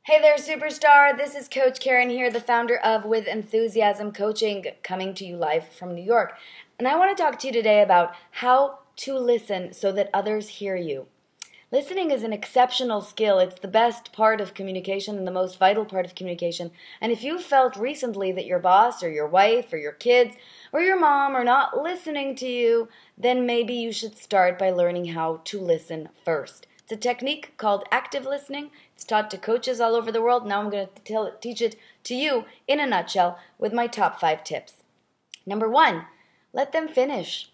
Hey there, superstar. This is Coach Keren here, the founder of With Enthusiasm Coaching, coming to you live from New York. And I want to talk to you today about how to listen so that others hear you. Listening is an exceptional skill. It's the best part of communication and the most vital part of communication. And if you felt recently that your boss or your wife or your kids or your mom are not listening to you, then maybe you should start by learning how to listen first. It's a technique called active listening. It's taught to coaches all over the world. Now I'm going to teach it to you in a nutshell with my top 5 tips. Number 1, let them finish.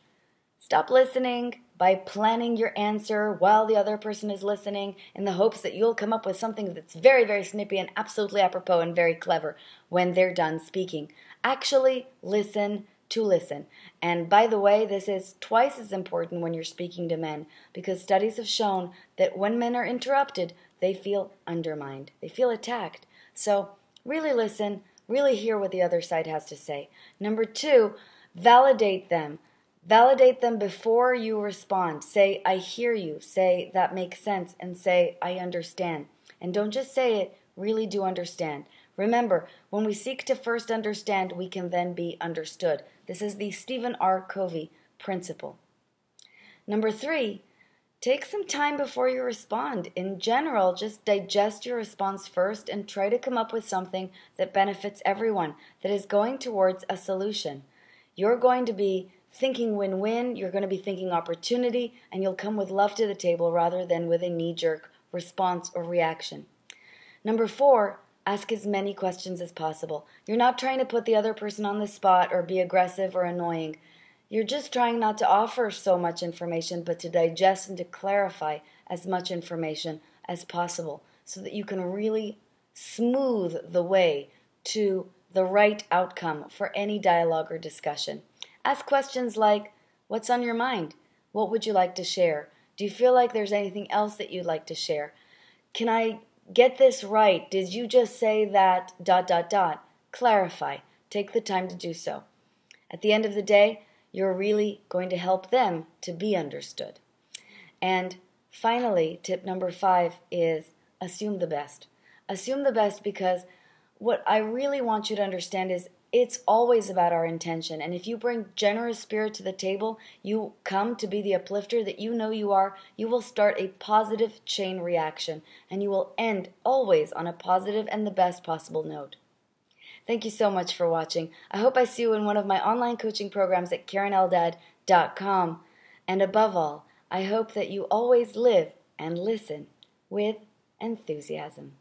Stop listening by planning your answer while the other person is listening in the hopes that you'll come up with something that's very, very snippy and absolutely apropos and very clever when they're done speaking. Actually listen to listen. And by the way, this is twice as important when you're speaking to men because studies have shown that when men are interrupted, they feel undermined. They feel attacked. So really listen, really hear what the other side has to say. Number 2, validate them. Validate them before you respond. Say, I hear you. Say, that makes sense. And say, I understand. And don't just say it, really do understand. Remember, when we seek to first understand, we can then be understood. This is the Stephen R. Covey principle. Number 3, take some time before you respond. In general, just digest your response first and try to come up with something that benefits everyone, that is going towards a solution. You're going to be thinking win-win, you're going to be thinking opportunity, and you'll come with love to the table rather than with a knee-jerk response or reaction. Number 4, ask as many questions as possible. You're not trying to put the other person on the spot or be aggressive or annoying. You're just trying not to offer so much information, but to digest and to clarify as much information as possible so that you can really smooth the way to the right outcome for any dialogue or discussion. Ask questions like, what's on your mind? What would you like to share? Do you feel like there's anything else that you'd like to share? Can I get this right? Did you just say that ... Clarify. Take the time to do so. At the end of the day, you're really going to help them to be understood. And finally, tip number 5 is assume the best. Assume the best because what I really want you to understand is it's always about our intention. And if you bring generous spirit to the table, you come to be the uplifter that you know you are, you will start a positive chain reaction. And you will end always on a positive and the best possible note. Thank you so much for watching. I hope I see you in one of my online coaching programs at KerenEldad.com. And above all, I hope that you always live and listen with enthusiasm.